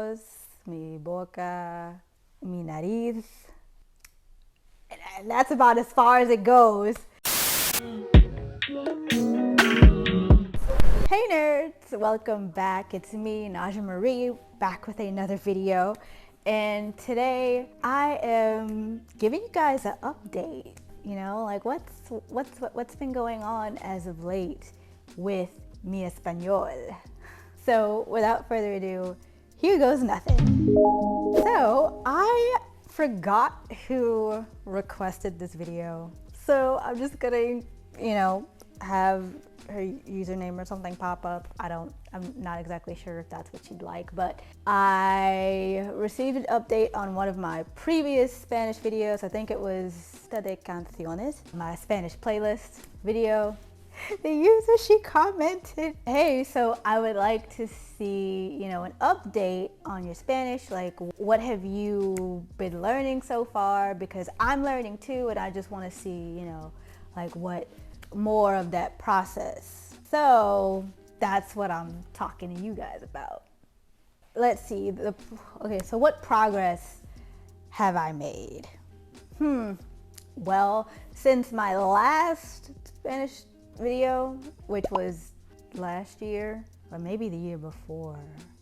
ojos, mi boca, mi nariz. And that's about as far as it goes. Hey nerds, welcome back. It's me, Najah Marie, back with another video. And today I am giving you guys an update. You know, like what's been going on as of late with mi español. So without further ado, here goes nothing. So I forgot who requested this video. So I'm just gonna, have her username or something pop up. I'm not exactly sure if that's what she'd like, but I received an update on one of my previous Spanish videos. I think it was de canciones, my Spanish playlist video. The user, she commented, hey, so I would like to see, an update on your Spanish. Like, what have you been learning so far? Because I'm learning too, and I just want to see, like what more of that process. So that's what I'm talking to you guys about. Let's see. Okay, so what progress have I made? Well, since my last Spanish video, which was last year, or maybe the year before.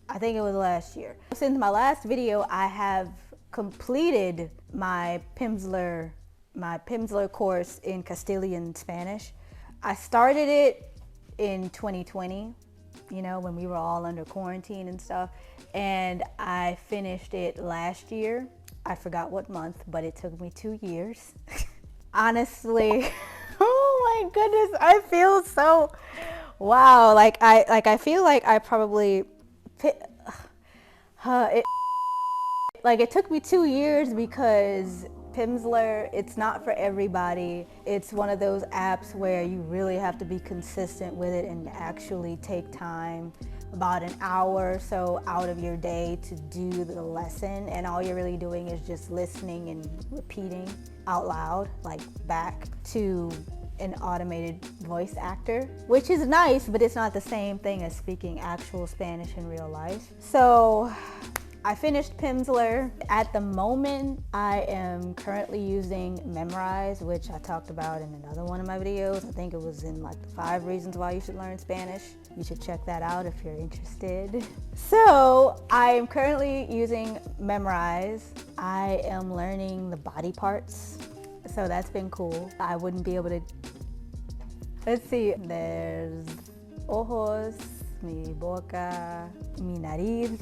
I think it was last year. Since my last video, I have completed my Pimsleur course in Castilian Spanish. I started it in 2020, when we were all under quarantine and stuff, and I finished it last year. I forgot what month, but it took me 2 years. Honestly, oh my goodness, I feel so wow. I feel like I probably it took me 2 years because Pimsleur, it's not for everybody. It's one of those apps where you really have to be consistent with it and actually take time, about an hour or so out of your day to do the lesson, and all you're really doing is just listening and repeating out loud, like back to an automated voice actor, which is nice, but it's not the same thing as speaking actual Spanish in real life. So I finished Pimsleur. At the moment, I am currently using Memrise, which I talked about in another one of my videos. I think it was in like the 5 reasons why you should learn Spanish. You should check that out if you're interested. So I am currently using Memrise. I am learning the body parts. So that's been cool. I wouldn't be able to, let's see, there's ojos, mi boca, mi nariz,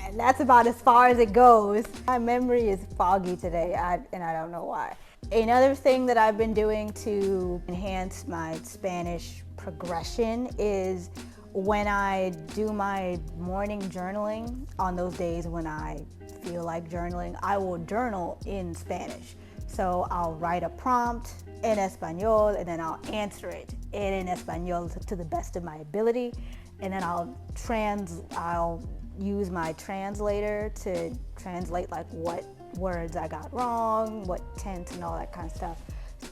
and that's about as far as it goes. My memory is foggy today, and I don't know why. Another thing that I've been doing to enhance my Spanish progression is when I do my morning journaling, on those days when I feel like journaling, I will journal in Spanish. So I'll write a prompt in Espanol, and then I'll answer it in Espanol to the best of my ability. And then I'll use my translator to translate like what words I got wrong, what tense and all that kind of stuff.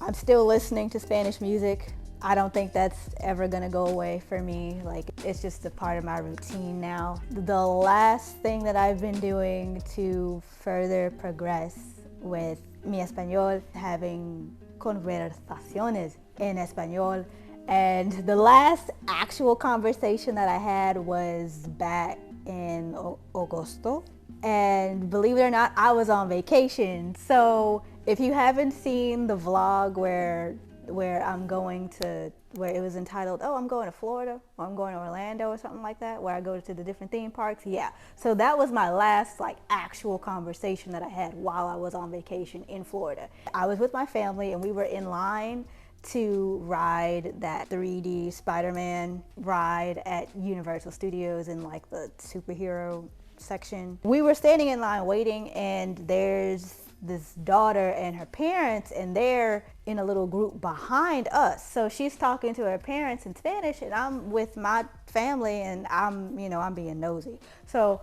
I'm still listening to Spanish music. I don't think that's ever gonna go away for me. Like, it's just a part of my routine now. The last thing that I've been doing to further progress with mi español, having conversaciones en español. And the last actual conversation that I had was back in Agosto. And believe it or not, I was on vacation. So if you haven't seen the vlog where it was entitled, oh, I'm going to Florida, or I'm going to Orlando or something like that, where I go to the different theme parks. Yeah, so that was my last actual conversation that I had while I was on vacation in Florida. I was with my family and we were in line to ride that 3D Spider-Man ride at Universal Studios in like the superhero section. We were standing in line waiting, and there's this daughter and her parents, and they're in a little group behind us. So she's talking to her parents in Spanish, and I'm with my family, and I'm being nosy. So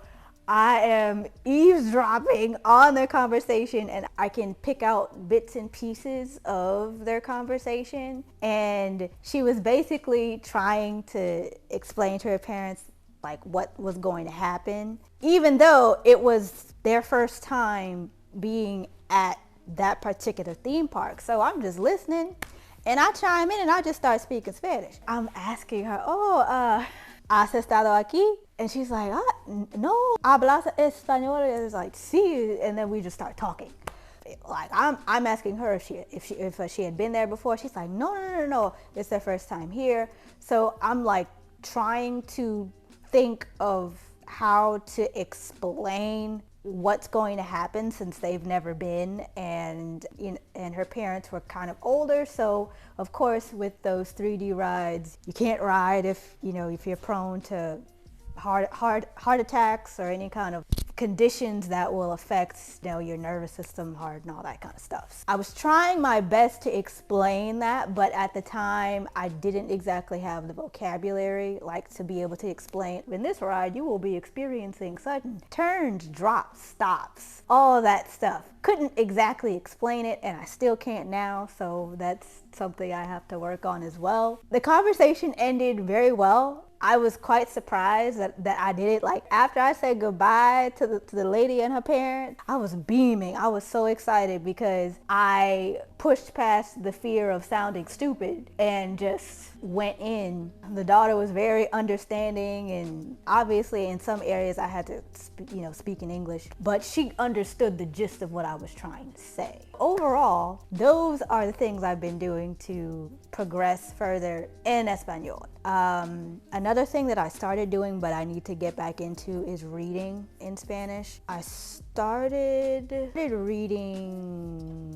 I am eavesdropping on their conversation, and I can pick out bits and pieces of their conversation. And she was basically trying to explain to her parents like what was going to happen, even though it was their first time being at that particular theme park. So I'm just listening and I chime in and I just start speaking Spanish. I'm asking her, ¿has estado aquí? And she's like, no, ¿hablas español? And it's like, sí. And then we just start talking. Like I'm asking her if she had been there before. She's like, no, it's their first time here. So I'm like trying to think of how to explain what's going to happen since they've never been, and her parents were kind of older, so of course with those 3D rides you can't ride if you're prone to heart attacks or any kind of conditions that will affect your nervous system, heart, and all that kind of stuff. I was trying my best to explain that, but at the time I didn't exactly have the vocabulary like to be able to explain, in this ride you will be experiencing sudden turns, drops, stops, all that stuff. Couldn't exactly explain it, and I still can't now, so that's something I have to work on as well. The conversation ended very well. I was quite surprised that I did it. Like after I said goodbye to the lady and her parents, I was beaming. I was so excited because I pushed past the fear of sounding stupid and just went in. The daughter was very understanding, and obviously in some areas I had to speak in English, but she understood the gist of what I was trying to say. Overall, those are the things I've been doing to progress further in Espanol. Another thing that I started doing but I need to get back into is reading in Spanish. I started reading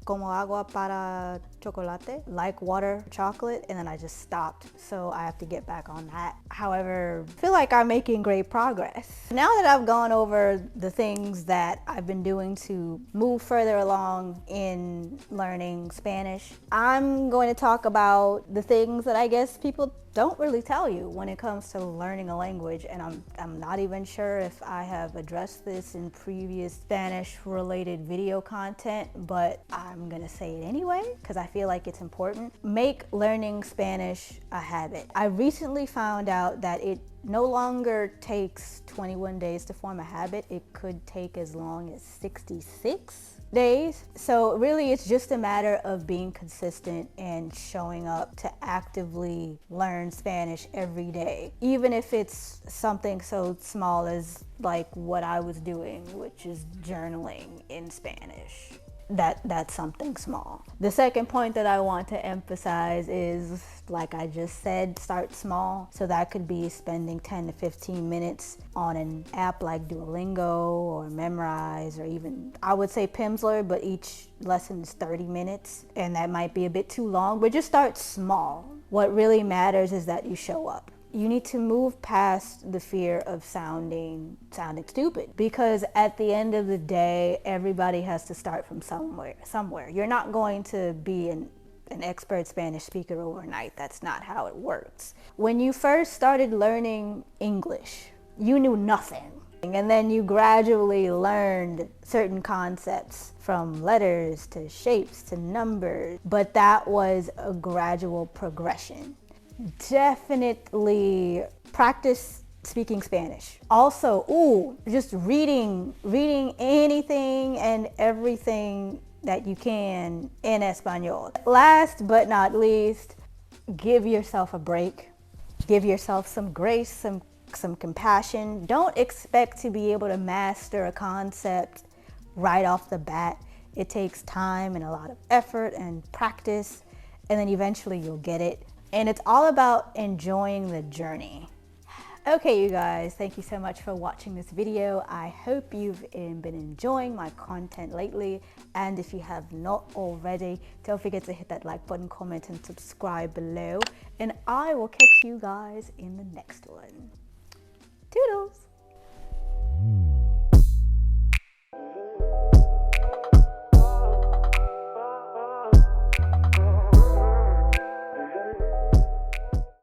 como agua para chocolate, like water chocolate, and then I just stopped, so I have to get back on that. However, I feel like I'm making great progress. Now that I've gone over the things that I've been doing to move further along in learning Spanish, I'm going to talk about the things that I guess people don't really tell you when it comes to learning a language, and I'm not even sure if I have addressed this in previous Spanish related video content, but I'm gonna say it anyway because I feel like it's important. Make learning Spanish a habit. I recently found out that it no longer takes 21 days to form a habit. It could take as long as 66 days. So really it's just a matter of being consistent and showing up to actively learn Spanish every day, even if it's something so small as like what I was doing, which is journaling in Spanish. That's something small. The second point that I want to emphasize is, like I just said, start small. So that could be spending 10 to 15 minutes on an app like Duolingo or Memrise, or even I would say Pimsleur, but each lesson is 30 minutes and that might be a bit too long, but just start small. What really matters is that you show up. You need to move past the fear of sounding stupid, because at the end of the day, everybody has to start from somewhere. You're not going to be an expert Spanish speaker overnight. That's not how it works. When you first started learning English, you knew nothing. And then you gradually learned certain concepts, from letters to shapes to numbers, but that was a gradual progression. Definitely practice speaking Spanish. Also, just reading anything and everything that you can in Espanol. Last but not least, give yourself a break. Give yourself some grace, some compassion. Don't expect to be able to master a concept right off the bat. It takes time and a lot of effort and practice, and then eventually you'll get it. And it's all about enjoying the journey. Okay, you guys, thank you so much for watching this video. I hope you've been enjoying my content lately. And if you have not already, don't forget to hit that like button, comment, and subscribe below. And I will catch you guys in the next one. Toodles!